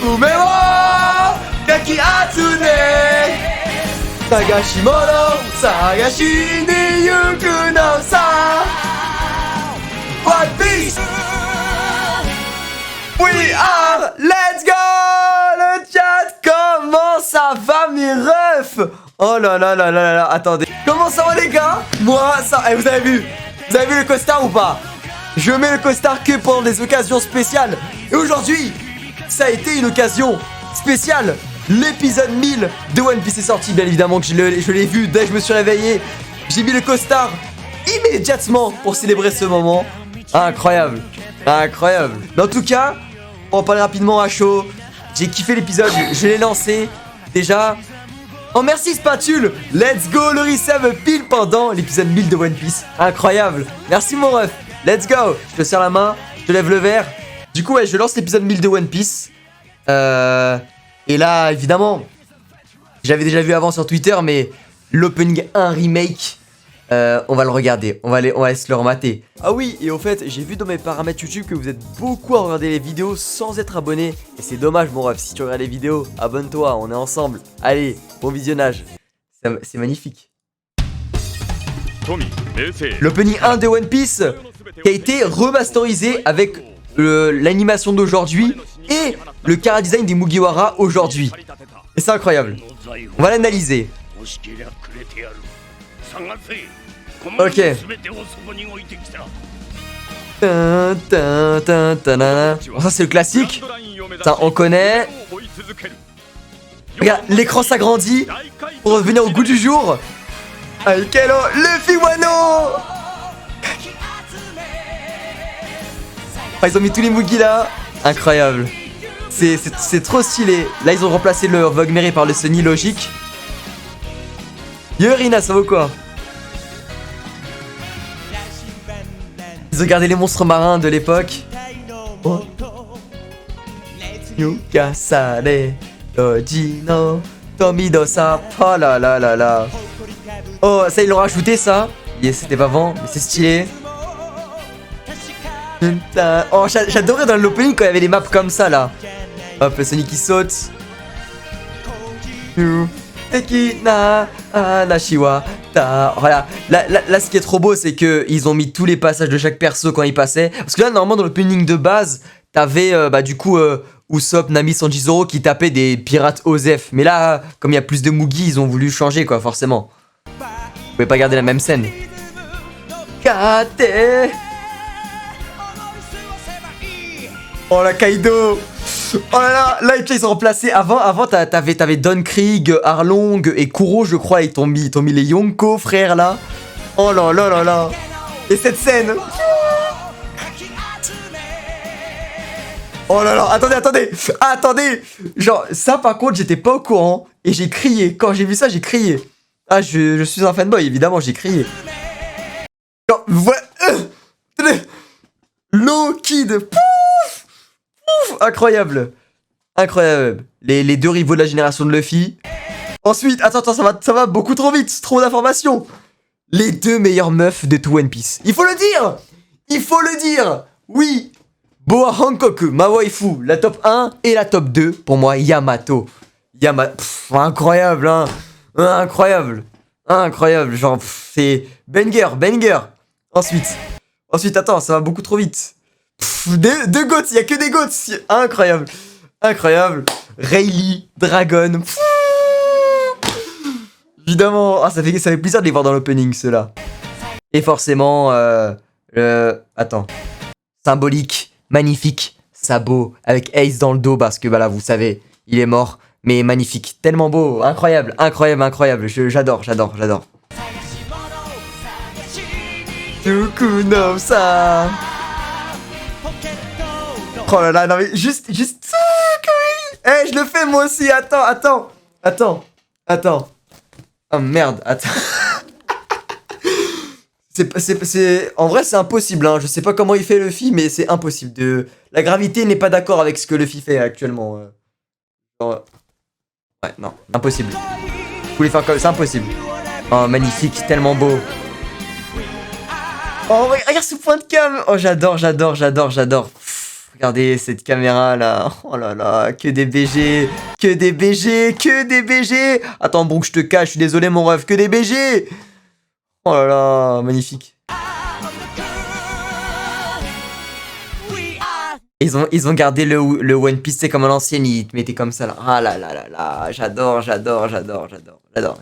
Umemo Gaki Atsune Sagashimono Sagashi ni yuku no sa One Piece We are Let's go. Le chat, comment ça va mes refs? Oh là là là là là, attendez. Comment ça va les gars? Moi ça, vous avez vu le costard ou pas? Je mets le costard que pendant des occasions spéciales. Et aujourd'hui, ça a été une occasion spéciale. L'épisode 1000 de One Piece est sorti, bien évidemment que je l'ai vu dès que je me suis réveillé. J'ai mis le costard immédiatement pour célébrer ce moment. Incroyable, incroyable. Mais en tout cas, pour en parler rapidement à chaud, j'ai kiffé l'épisode, je l'ai lancé déjà. Oh merci Spatule. Let's go le resave pile pendant l'épisode 1000 de One Piece. Incroyable, merci mon ref. Let's go. Je te serre la main, je te lève le verre. Du coup ouais, je lance l'épisode 1000 de One Piece. Et là évidemment, j'avais déjà vu avant sur Twitter, mais l'opening 1 remake, on va le regarder, on va se le remater. Ah oui, et au fait, j'ai vu dans mes paramètres YouTube que vous êtes beaucoup à regarder les vidéos sans être abonné. Et c'est dommage mon ref, si tu regardes les vidéos, abonne-toi, on est ensemble. Allez, bon visionnage, c'est magnifique. L'opening 1 de One Piece qui a été remasterisé avec l'animation d'aujourd'hui et le chara design des Mugiwara aujourd'hui. Et c'est incroyable. On va l'analyser. Ok. Bon, ça c'est le classique. Ça on connaît. Regarde, l'écran s'agrandit pour revenir au goût du jour. Aikelo, Luffy Wano. Ils ont mis tous les Mugi là. Incroyable. C'est trop stylé. Là ils ont remplacé le Vogmeri par le Sunny logique. Yo Rina, ça vaut quoi? Ils ont gardé les monstres marins de l'époque. Oh. Yukasare Dojino Tomidosa. Oh là là là là. Oh ça ils l'ont rajouté ça. Yes, c'était pas avant mais c'est stylé. Oh j'adorais dans l'opening quand il y avait les maps comme ça là. Hop le Sonic qui saute. Tekina Nashiwa ta. Voilà. Là ce qui est trop beau c'est que ils ont mis tous les passages de chaque perso quand ils passaient. Parce que là normalement dans l'opening de base t'avais du coup Usopp, Nami, Sanji, Zoro qui tapaient des pirates Osef. Mais là comme il y a plus de Mugi ils ont voulu changer quoi forcément. Vous pouvez pas garder la même scène. Kate. Oh la Kaido. Oh là là, là ils ont remplacé. Avant t'avais Don Krieg, Arlong et Kuro je crois. Ils t'ont mis les Yonko frères là. Oh là là là là. Et cette scène. Oh là là, attendez. Genre ça par contre j'étais pas au courant. Et j'ai crié, quand j'ai vu ça j'ai crié. Ah je suis un fanboy évidemment j'ai crié. Genre voilà. Low Kid. Incroyable. Incroyable. Les deux rivaux de la génération de Luffy. Ensuite, attends, ça va beaucoup trop vite. Trop d'informations. Les deux meilleures meufs de tout One Piece. Il faut le dire. Oui. Boa Hankoku, ma waifu, la top 1 et la top 2. Pour moi, Yamato. Incroyable, hein. Incroyable. Genre, c'est banger. Ensuite, attends, ça va beaucoup trop vite. Deux goats, il y a que des goats. Incroyable. Rayleigh, Dragon. Évidemment, ça fait plaisir de les voir dans l'opening ceux-là. Et forcément, attends. Symbolique, magnifique, sabot avec Ace dans le dos parce que bah là vous savez, il est mort. Mais magnifique, tellement beau, incroyable. J'adore. Tukuno-sa. Oh là là, non mais juste. Eh, je le fais moi aussi, attends. Oh merde, attends. En vrai, c'est impossible, hein. Je sais pas comment il fait Luffy, mais c'est impossible. La gravité n'est pas d'accord avec ce que Luffy fait actuellement. Ouais, non, impossible. Vous voulez faire comme ça, c'est impossible. Oh, magnifique, tellement beau. Oh, regarde ce point de cam. Oh, j'adore. Regardez cette caméra là. Oh là là, que des BG. Attends, bon, que je te cache, je suis désolé, mon ref, que des BG. Oh là là, magnifique. Ils ont gardé le One Piece, c'est comme à l'ancienne, ils te mettaient comme ça là. Ah là là là là, j'adore.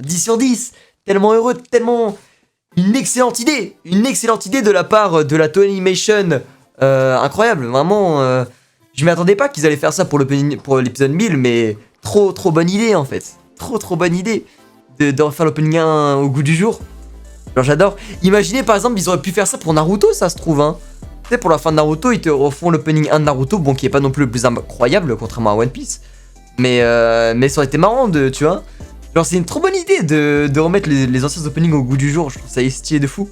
10 sur 10, tellement heureux, tellement... Une excellente idée de la part de la Toei Animation. Incroyable, vraiment. Je m'y attendais pas qu'ils allaient faire ça pour l'épisode 1000, mais trop bonne idée en fait. Trop bonne idée de refaire l'opening 1 au goût du jour. Alors j'adore. Imaginez par exemple, ils auraient pu faire ça pour Naruto, ça se trouve. Hein. Tu sais, pour la fin de Naruto, ils te refont l'opening 1 de Naruto, bon, qui est pas non plus le plus incroyable, contrairement à One Piece. Mais ça aurait été marrant tu vois. Genre c'est une trop bonne idée de remettre les anciens openings au goût du jour, je trouve ça stylé de fou.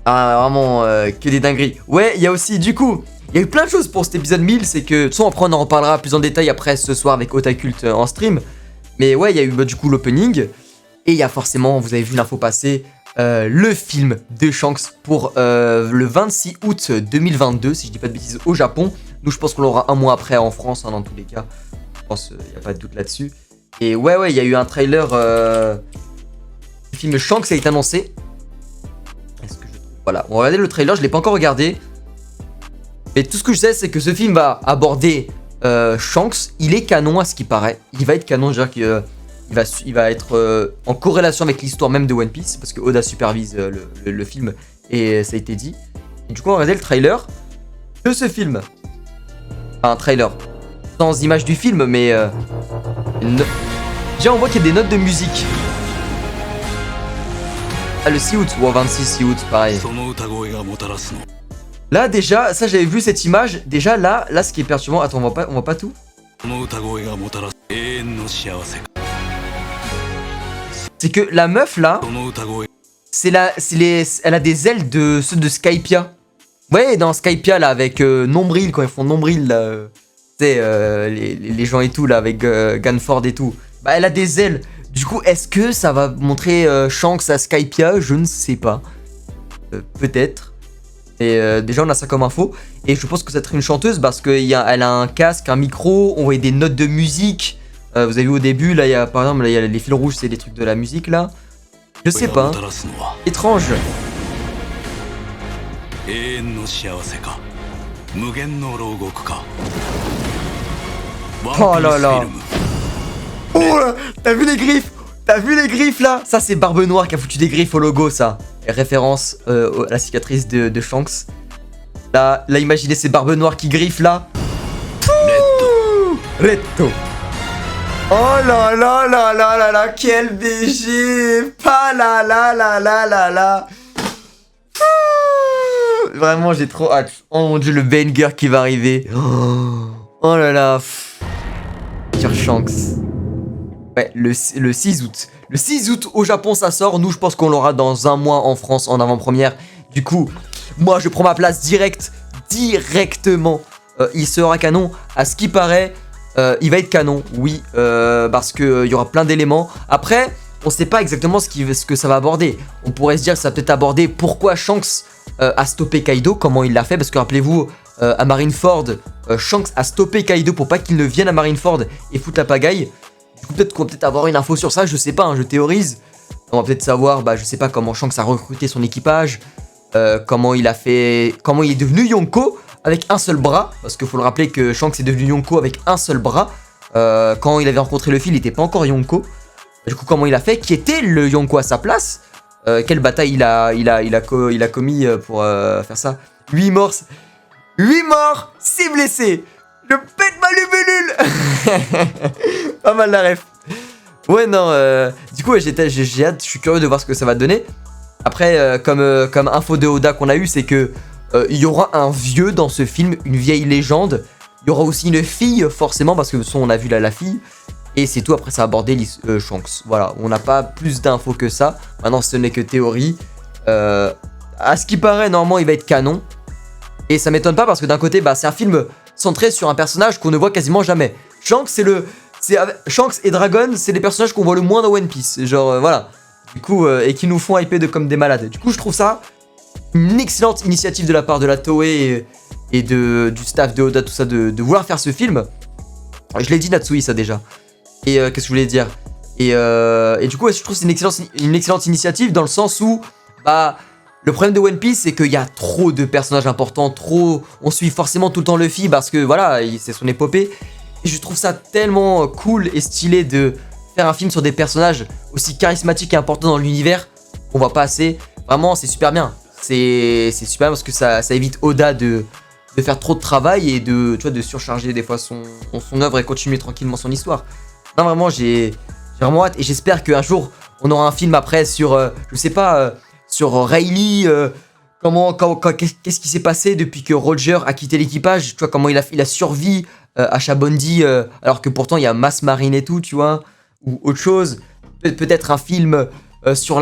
Ah vraiment que des dingueries. Ouais, il y a aussi du coup, il y a eu plein de choses pour cet épisode 1000, c'est que, de toute façon après on en reparlera plus en détail après ce soir avec Otakult en stream. Mais ouais, il y a eu du coup l'opening, et il y a forcément, vous avez vu l'info passer, le film de Shanks pour le 26 août 2022, si je dis pas de bêtises, au Japon. Nous je pense qu'on l'aura un mois après en France, hein, dans tous les cas. Je pense, il n'y a pas de doute là-dessus. Et ouais, il y a eu un trailer du film Shanks qui a été annoncé. Est-ce que voilà, on va regarder le trailer, je l'ai pas encore regardé. Et tout ce que je sais, c'est que ce film va aborder Shanks. Il est canon à ce qui paraît. Il va être canon, je veux dire qu'il va être en corrélation avec l'histoire même de One Piece, parce que Oda supervise le film, et ça a été dit. Et du coup, on va regarder le trailer de ce film. Enfin, un trailer. Sans image du film, mais... Déjà, on voit qu'il y a des notes de musique. Ah, le 6 août, ou 26 6 août, pareil. Là, déjà, ça, j'avais vu cette image. Déjà, là, ce qui est perturbant... Attends, on voit pas tout. C'est que la meuf, là... elle a des ailes de ceux de Skypiea. Ouais, dans Skypiea, là, avec Nombril, quand ils font Nombril, là... Tu sais, les gens et tout, là, avec Ganford et tout. Bah, elle a des ailes. Du coup, est-ce que ça va montrer Shanks à Skypiea? Je ne sais pas. Peut-être. Et déjà, on a ça comme info. Et je pense que ça va être une chanteuse parce qu'elle a un casque, un micro, on voit des notes de musique. Vous avez vu au début, là, par exemple, là, il y a les fils rouges, c'est des trucs de la musique, là. Je sais pas. Étrange. Oh là là. Oh là, t'as vu les griffes là? Ça c'est Barbe Noire qui a foutu des griffes au logo, ça. Et référence à la cicatrice de Shanks. Là, imaginez ces Barbes Noires qui griffent là. Retto. Oh là là là là là là, quel BG. Pas là là là là là là. Vraiment j'ai trop hâte. Oh mon dieu, le banger qui va arriver. Oh là là. Sur Shanks. Ouais, le 6 août. Le 6 août au Japon ça sort. Nous je pense qu'on l'aura dans un mois en France en avant-première. Du coup, moi je prends ma place directement. Il sera canon. À ce qui paraît, il va être canon, oui. Parce qu'il y aura plein d'éléments. Après, on sait pas exactement ce que ça va aborder. On pourrait se dire que ça va peut-être aborder pourquoi Shanks a stoppé Kaido, comment il l'a fait. Parce que rappelez-vous, à Marineford, Shanks a stoppé Kaido pour pas qu'il ne vienne à Marineford et foutre la pagaille. Du coup, peut-être qu'on va avoir une info sur ça, je sais pas, hein, je théorise. On va peut-être savoir, je sais pas, comment Shanks a recruté son équipage, comment il est devenu Yonko avec un seul bras, parce qu'il faut le rappeler que Shanks est devenu Yonko avec un seul bras. Quand il avait rencontré Luffy, il n'était pas encore Yonko. Du coup, comment il a fait? Qui était le Yonko à sa place? Quelle bataille il a commis pour faire ça? 8 morts, 6 blessés. Je pète ma lumulule. Pas mal la ref. Ouais, non, du coup, j'ai hâte, je suis curieux de voir ce que ça va donner. Après, comme info de Oda qu'on a eu, c'est que il y aura un vieux dans ce film, une vieille légende. Il y aura aussi une fille, forcément, parce que on a vu la fille. Et c'est tout, après ça va aborder Shanks. Voilà, on n'a pas plus d'infos que ça. Maintenant, ce n'est que théorie. À ce qui paraît, normalement, il va être canon. Et ça m'étonne pas parce que d'un côté, c'est un film centré sur un personnage qu'on ne voit quasiment jamais. Shanks, Shanks et Dragon, c'est les personnages qu'on voit le moins dans One Piece. Genre, voilà. Du coup, et qui nous font hyper comme des malades. Du coup, je trouve ça une excellente initiative de la part de la Toei et du staff de Oda, tout ça, de vouloir faire ce film. Je l'ai dit, Natsui, ça déjà. Et qu'est-ce que je voulais dire et du coup, ouais, je trouve que c'est une excellente initiative dans le sens où, bah, le problème de One Piece, c'est qu'il y a trop de personnages importants, on suit forcément tout le temps Luffy parce que voilà, c'est son épopée. Et je trouve ça tellement cool et stylé de faire un film sur des personnages aussi charismatiques et importants dans l'univers qu'on voit pas assez. Vraiment, c'est super bien. C'est super bien parce que ça évite Oda de faire trop de travail et tu vois, de surcharger des fois son œuvre et continuer tranquillement son histoire. Non, vraiment, j'ai vraiment hâte et j'espère qu'un jour, on aura un film après sur, je sais pas, sur Rayleigh, qu'est-ce qui s'est passé depuis que Roger a quitté l'équipage, tu vois, comment il a survécu à Shabondi, alors que pourtant il y a Mass Marine et tout, tu vois, ou autre chose. Peut-être un film sur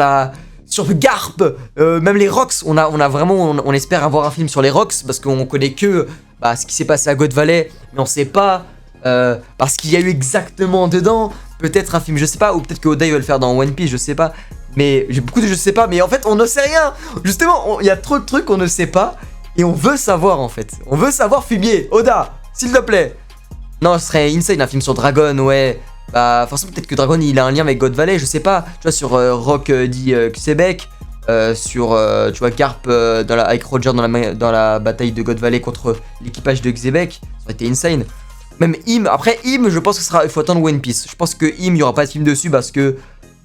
Garp, même les Rocks, on espère avoir un film sur les Rocks, parce qu'on connaît que ce qui s'est passé à God Valley, mais on sait pas, parce qu'il y a eu exactement dedans, peut-être un film, je sais pas, ou peut-être que Oda il va le faire dans One Piece, je sais pas, mais j'ai beaucoup de je sais pas, mais en fait on ne sait rien, justement, il y a trop de trucs qu'on ne sait pas, et on veut savoir en fait, on veut savoir fumier, Oda, s'il te plaît. Non, ce serait insane, un film sur Dragon, ouais. Bah, forcément, peut-être que Dragon, il a un lien avec God Valley, je sais pas. Tu vois, sur Rock dit Quebec, sur, tu vois, Garp avec Roger dans la bataille de God Valley contre l'équipage de Quebec. Ça aurait été insane. Même Im, après Im, je pense que il faut attendre One Piece. Je pense que Im, il n'y aura pas de film dessus parce que,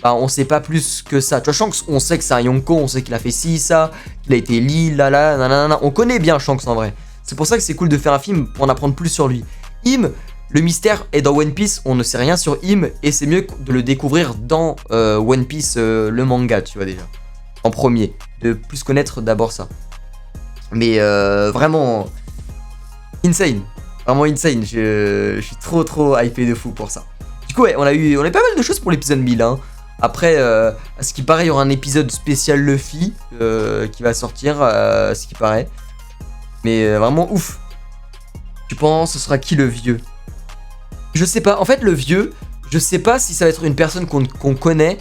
bah, on sait pas plus que ça. Tu vois, Shanks, on sait que c'est un Yonko, on sait qu'il a fait ci, ça, qu'il a été Lee, nanana. On connaît bien Shanks en vrai. C'est pour ça que c'est cool de faire un film pour en apprendre plus sur lui. Im, le mystère est dans One Piece, on ne sait rien sur Im et c'est mieux de le découvrir dans One Piece, le manga, tu vois déjà. En premier, de plus connaître d'abord ça. Mais vraiment, insane. Vraiment insane, je suis trop hypé de fou pour ça. Du coup, ouais, on a eu pas mal de choses pour l'épisode 1000. Hein. Après, à ce qui paraît, il y aura un épisode spécial Luffy qui va sortir, à ce qui paraît. Mais vraiment ouf. Tu penses ce sera qui le vieux? Je sais pas, en fait le vieux, je sais pas si ça va être une personne qu'on connaît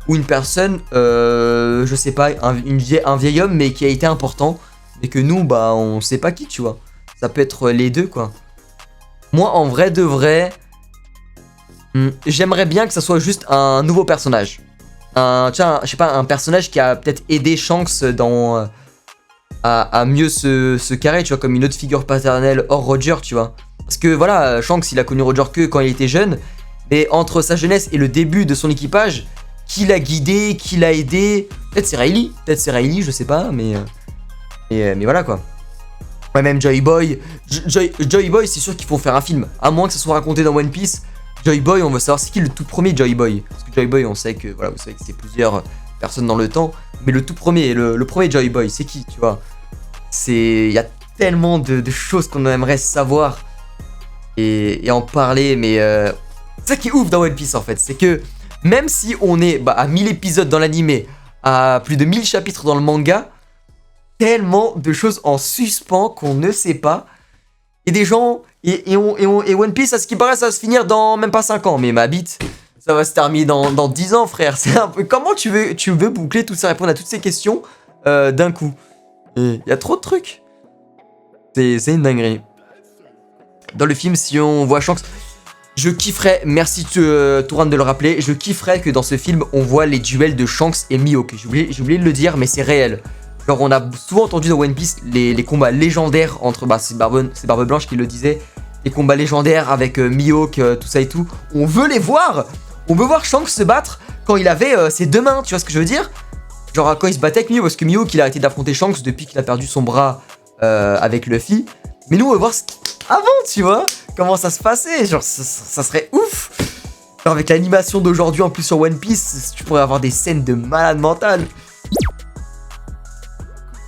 ou une personne, je sais pas, un vieil homme mais qui a été important et que nous, bah on sait pas qui, tu vois. Ça peut être les deux quoi. Moi en vrai de vrai, j'aimerais bien que ça soit juste un nouveau personnage. Je sais pas, un personnage qui a peut-être aidé Shanks dans... à mieux se carrer, tu vois, comme une autre figure paternelle hors Roger, tu vois. Parce que voilà, Shanks il a connu Roger que quand il était jeune, mais entre sa jeunesse et le début de son équipage, qui l'a guidé, qui l'a aidé, peut-être c'est Rayleigh, je sais pas, mais voilà quoi. Ouais, même Joy Boy, Joy Boy c'est sûr qu'il faut faire un film, à moins que ça soit raconté dans One Piece. Joy Boy, on veut savoir c'est qui le tout premier Joy Boy, parce que Joy Boy on sait que, voilà, vous savez que c'est plusieurs personnes dans le temps, mais le tout premier, le premier Joy Boy, c'est qui, tu vois. Il y a tellement de choses qu'on aimerait savoir et en parler, mais c'est ça qui est ouf dans One Piece en fait, c'est que même si on est à 1000 épisodes dans l'animé, à plus de 1000 chapitres dans le manga, tellement de choses en suspens qu'on ne sait pas, et des gens, et One Piece, à ce qui paraît, ça va se finir dans même pas 5 ans, mais ma bite, ça va se terminer dans 10 ans frère, c'est un peu, comment tu veux boucler tout ça, répondre à toutes ces questions d'un coup. Il y a trop de trucs. C'est une dinguerie. Dans le film, si on voit Shanks, je kifferais, merci Touran de le rappeler, je kifferais que dans ce film, on voit les duels de Shanks et Mihawk. J'ai oublié de le dire, mais c'est réel. Genre, on a souvent entendu dans One Piece les combats légendaires entre, c'est Barbe Blanche qui le disait, les combats légendaires avec Mihawk, tout ça et tout. On veut les voir. On veut voir Shanks se battre quand il avait ses deux mains, tu vois ce que je veux dire? Genre quand il se battait avec Mihawk, parce que Mihawk il a arrêté d'affronter Shanks depuis qu'il a perdu son bras avec Luffy. Mais nous on veut voir avant, tu vois, comment ça se passait, genre ça serait ouf. Genre avec l'animation d'aujourd'hui en plus sur One Piece, tu pourrais avoir des scènes de malade mental.